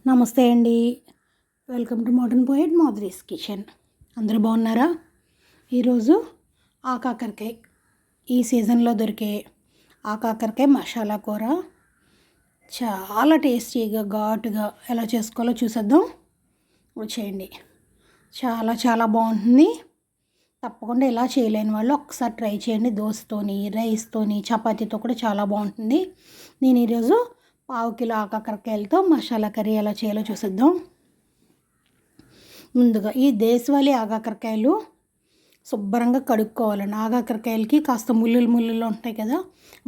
నమస్తే అండి. Welcome to modern poet Madhuri's kitchen. అందరూ బాగున్నారా? ఈరోజు ఆకాకరకాయ, ఈ సీజన్లో దొరికే ఆకాకరకాయ మసాలా కూర చాలా టేస్టీగా ఘాటుగా ఎలా చేసుకోవాలో చూసేద్దాం. వచ్చేయండి. చాలా చాలా బాగుంటుంది. తప్పకుండా ఇలా చేయలేని వాళ్ళు ఒక్కసారి ట్రై చేయండి. దోసతోని, రైస్తోని, చపాతీతో కూడా చాలా బాగుంటుంది. నేను ఈరోజు 1/2 కిలో ఆకాకరకాయలతో మసాలా కర్రీ ఎలా చేయాలో చూసేద్దాం. ముందుగా ఈ దేశవాళీ ఆకాకరకాయలు శుభ్రంగా కడుక్కోవాలండి. ఆకాకరకాయలకి కాస్త ముళ్ళులు ఉంటాయి కదా,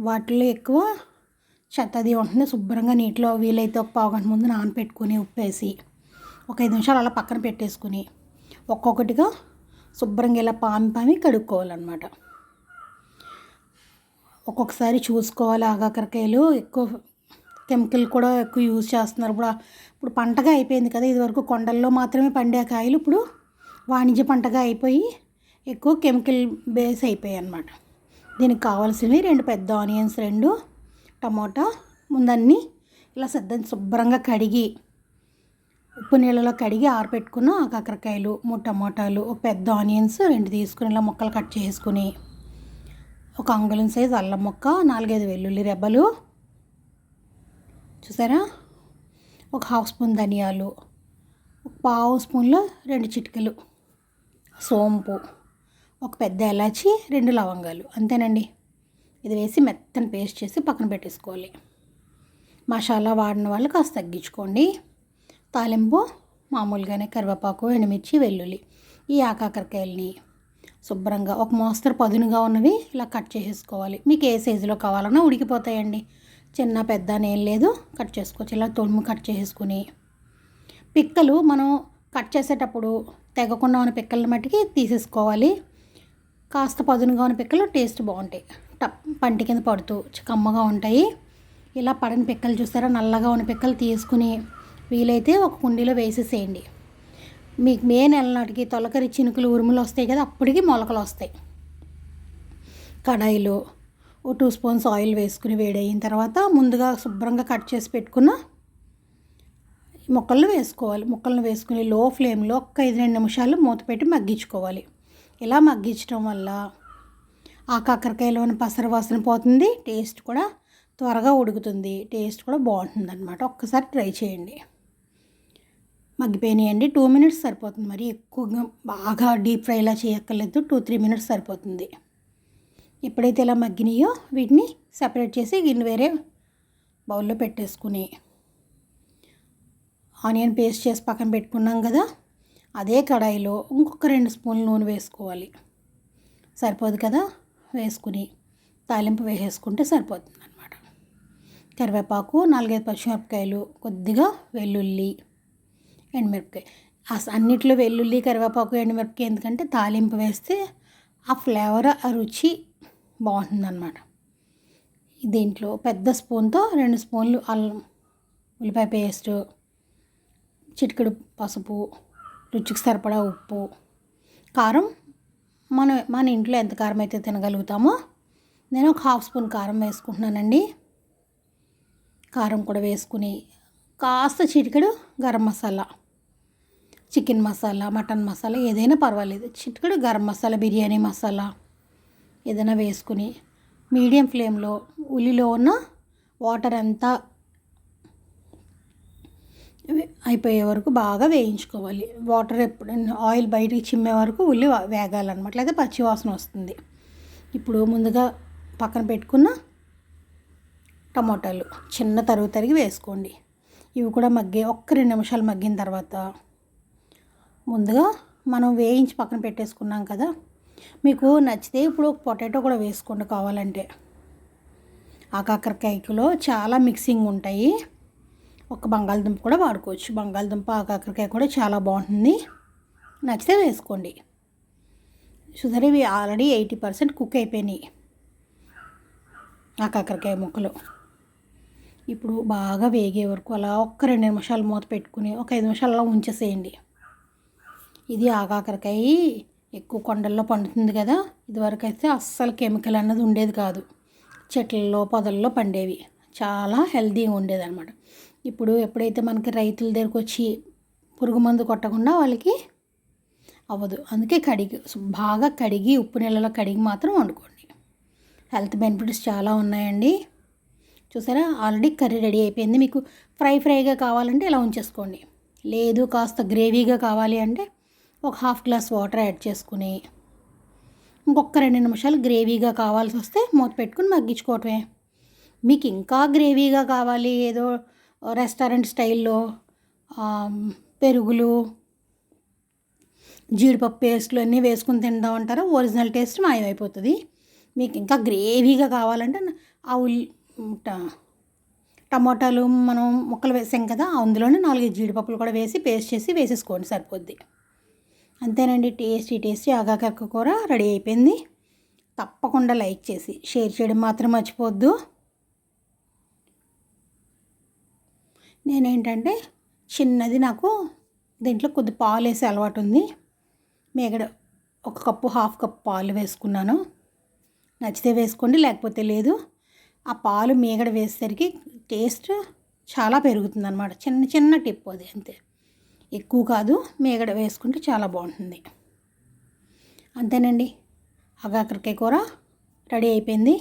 వాటిలో ఎక్కువ చెత్తది ఉంటుంది. శుభ్రంగా నీటిలో వీలైతే ఒక 1/2 గంట ముందు నానపెట్టుకుని ఉప్పేసి ఒక 5 నిమిషాలు అలా పక్కన పెట్టేసుకుని ఒక్కొక్కటిగా శుభ్రంగా ఇలా పామి కడుక్కోవాలన్నమాట. ఒక్కొక్కసారి చూసుకోవాలి. ఆకాకరకాయలు ఎక్కువ కెమికల్ కూడా ఎక్కువ యూజ్ చేస్తున్నారు. ఇప్పుడు పంటగా అయిపోయింది కదా, ఇదివరకు కొండల్లో మాత్రమే పండే కాయలు ఇప్పుడు వాణిజ్య పంటగా అయిపోయి ఎక్కువ కెమికల్ బేస్ అయిపోయాయి అన్నమాట. దీనికి కావాల్సినవి 2 పెద్ద ఆనియన్స్, 2 టమోటా. ముందన్నీ ఇలా శుభ్రంగా కడిగి ఉప్పు నీళ్ళలో కడిగి ఆరబెట్టుకున్న ఆకాకరకాయలు, 3 టమోటాలు, ఒక పెద్ద ఆనియన్స్ 2 తీసుకుని ఇలా ముక్కలు కట్ చేసుకుని, ఒక అంగుళం సైజు అల్లం ముక్క, 4-5 వెల్లుల్లి రెబ్బలు చూసారా, ఒక 1/2 స్పూన్ ధనియాలు, ఒక 1/2 స్పూన్లో 2 చిటికెలు సోంపు, ఒక పెద్ద ఇలాచి, 2 లవంగాలు, అంతేనండి. ఇది వేసి మెత్తని పేస్ట్ చేసి పక్కన పెట్టేసుకోవాలి. మసాలా వాడిన వాళ్ళు కాస్త తగ్గించుకోండి. తాలింపు మామూలుగానే కరివేపాకు, ఎండుమిర్చి, వెల్లుల్లి. ఈ ఆకాకరకాయలని శుభ్రంగా ఒక మోస్తరు పదునుగా ఉన్నవి ఇలా కట్ చేసేసుకోవాలి. మీకు ఏ సైజులో కావాలన్నా ఉడికిపోతాయండి. చిన్న పెద్ద ఏం లేదు, కట్ చేసుకోవచ్చు. ఇలా తొడుము కట్ చేసుకుని పిక్కలు మనం కట్ చేసేటప్పుడు తెగకుండా ఉన్న పిక్కల మట్టికి తీసేసుకోవాలి. కాస్త పదునుగా ఉన్న పిక్కలు టేస్ట్ బాగుంటాయి, పంటి కింద పడుతూ కమ్మగా ఉంటాయి. ఇలా పడని పిక్కలు చూస్తారా, నల్లగా ఉన్న పిక్కలు తీసుకుని వీలైతే ఒక కుండీలో వేసేసేయండి. మీకు మే నెల నాటికి తొలకరి చినుకులు ఉరుములు వస్తాయి కదా, అప్పటికి మొలకలు వస్తాయి. కడాయిలో ఓ 2 స్పూన్స్ ఆయిల్ వేసుకుని వేడయిన తర్వాత ముందుగా శుభ్రంగా కట్ చేసి పెట్టుకున్న ముక్కలను వేసుకోవాలి. ముక్కలను వేసుకుని లో ఫ్లేమ్లో ఒక 5-2 నిమిషాలు మూత పెట్టి మగ్గించుకోవాలి. ఇలా మగ్గించడం వల్ల ఆకాకరకాయలోని పసర వాసన పోతుంది, టేస్ట్ కూడా త్వరగా ఉడుకుతుంది, టేస్ట్ కూడా బాగుంటుంది అన్నమాట. ఒక్కసారి ట్రై చేయండి. మగ్గిపోయినాయండి. 2 మినిట్స్ సరిపోతుంది. మరి ఎక్కువగా బాగా డీప్ ఫ్రైలా చేయక్కర్లేదు, 2-3 మినిట్స్ సరిపోతుంది. ఎప్పుడైతే ఇలా మగ్గినాయో వీటిని సెపరేట్ చేసి వేరే బౌల్లో పెట్టేసుకుని ఆనియన్ పేస్ట్ చేసి పక్కన పెట్టుకున్నాం కదా, అదే కడాయిలో ఇంకొక 2 స్పూన్లు నూనె వేసుకోవాలి. సరిపోదు కదా, వేసుకుని తాలింపు వేసేసుకుంటే సరిపోతుంది అన్నమాట. కరివేపాకు, 4-5 పచ్చిమిరపకాయలు, కొద్దిగా వెల్లుల్లి, ఎండుమిరపకాయ. అన్నిట్లో వెల్లుల్లి, కరివేపాకు, ఎండుమిరపకాయ ఎందుకంటే తాలింపు వేస్తే ఆ ఫ్లేవర్, ఆ రుచి బాగుంటుందన్నమాట. దీంట్లో పెద్ద స్పూన్తో 2 స్పూన్లు అల్లం ఉల్లిపాయ పేస్ట్, చిటికెడు పసుపు, రుచికి సరిపడా ఉప్పు, కారం మన ఇంట్లో ఎంత కారం అయితే తినగలుగుతామో నేను ఒక 1/2 స్పూన్ కారం వేసుకుంటున్నానండి. కారం కూడా వేసుకుని కాస్త చిటికెడు గరం మసాలా, చికెన్ మసాలా, మటన్ మసాలా ఏదైనా పర్వాలేదు, చిటికెడు గరం మసాలా, బిర్యానీ మసాలా ఏదైనా వేసుకుని మీడియం ఫ్లేమ్లో ఉల్లిలో ఉన్న వాటర్ అంతా అయిపోయే వరకు బాగా వేయించుకోవాలి. వాటర్ ఆయిల్ బయటికి చిమ్మే వరకు ఉల్లి వేగాలన్నమాట, లేదా పచ్చివాసన వస్తుంది. ఇప్పుడు ముందుగా పక్కన పెట్టుకున్న టమోటాలు చిన్న తరిగి వేసుకోండి. ఇవి కూడా ఒక 2 నిమిషాలు మగ్గిన తర్వాత ముందుగా మనం వేయించి పక్కన పెట్టేసుకున్నాం కదా, మీకు నచ్చితే ఇప్పుడు పొటాటో కూడా వేసుకోండి కావాలంటే. ఆకాకరకాయలో చాలా మిక్సింగ్ ఉంటాయి. ఒక బంగాళదుంప కూడా వాడుకోవచ్చు. బంగాళదుంప ఆకాకరకాయ కూడా చాలా బాగుంటుంది, నచ్చితే వేసుకోండి. చూసారా, ఇవి ఆల్రెడీ 80% కుక్ అయిపోయినాయి ఆకాకరకాయ ముక్కలు. ఇప్పుడు బాగా వేగే వరకు అలా ఒక 2 నిమిషాలు మూత పెట్టుకుని ఒక 5 నిమిషాలు అలా ఉంచేసేయండి. ఇది ఆకాకరకాయ ఎక్కువ కొండల్లో పండుతుంది కదా, ఇదివరకు అయితే అస్సలు కెమికల్ అన్నది ఉండేది కాదు, చెట్లలో పొదల్లో పండేవి, చాలా హెల్తీగా ఉండేది అనమాట. ఇప్పుడు ఎప్పుడైతే మనకి రైతుల దగ్గరకు వచ్చి పురుగు మందు కొట్టకుండా వాళ్ళకి అవ్వదు. అందుకే బాగా కడిగి ఉప్పు నీళ్ళలో కడిగి మాత్రం వండుకోండి. హెల్త్ బెనిఫిట్స్ చాలా ఉన్నాయండి. చూసారా, ఆల్రెడీ కర్రీ రెడీ అయిపోయింది. మీకు ఫ్రైగా కావాలంటే ఇలా ఉంచేసుకోండి. లేదు కాస్త గ్రేవీగా కావాలి అంటే ఒక హాఫ్ గ్లాస్ వాటర్ యాడ్ చేసుకుని ఇంకొక 2 నిమిషాలు గ్రేవీగా కావాల్సి వస్తే మూత పెట్టుకుని మగ్గించుకోవటమే. మీకు ఇంకా గ్రేవీగా కావాలి, ఏదో రెస్టారెంట్ స్టైల్లో పెరుగులు, జీడిపప్పు పేస్ట్లు అన్నీ వేసుకుని తింటా ఉంటారు, ఒరిజినల్ టేస్ట్ మాయమైపోతుంది. మీకు ఇంకా గ్రేవీగా కావాలంటే టమోటాలు మనం ముక్కలు వేసాం కదా, అందులోనే 4 జీడిపప్పులు కూడా వేసి పేస్ట్ చేసి వేసేసుకోండి, సరిపోద్ది. అంతేనండి, టేస్టీ ఆగాకరకాయ కూర రెడీ అయిపోయింది. తప్పకుండా లైక్ చేసి షేర్ చేయడం మాత్రం మర్చిపోవద్దు. నేనేంటంటే చిన్నది, నాకు దీంట్లో కొద్ది పాలు వేసే అలవాటు ఉంది. మేగడ 1 కప్పు, హాఫ్ కప్ పాలు వేసుకున్నాను. నచ్చితే వేసుకోండి, లేకపోతే లేదు. ఆ పాలు మేగడ వేసేసరికి టేస్ట్ చాలా పెరుగుతుంది అన్నమాట. చిన్న టిప్ అది, అంతే, ఎక్కువ కాదు. మేగడ వేసుకుంటే చాలా బాగుంటుంది. అంతేనండి, ఆగాకరకాయ కూర రెడీ అయిపోయింది.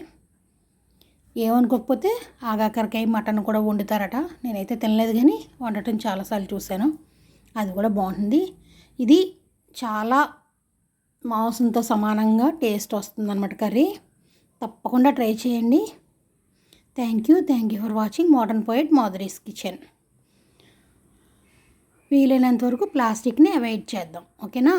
ఏమనుకోకపోతే ఆగాకరకాయ మటన్ కూడా వండుతారట. నేనైతే తినలేదు, కానీ వండటం చాలాసార్లు చూశాను. అది కూడా బాగుంటుంది. ఇది చాలా మాంసంతో సమానంగా టేస్ట్ వస్తుందన్నమాట కర్రీ. తప్పకుండా ట్రై చేయండి. Thank you for watching modern poet Madhuri's kitchen. వీలైనంత వరకు ప్లాస్టిక్ని అవాయిడ్ చేద్దాం, ఓకేనా?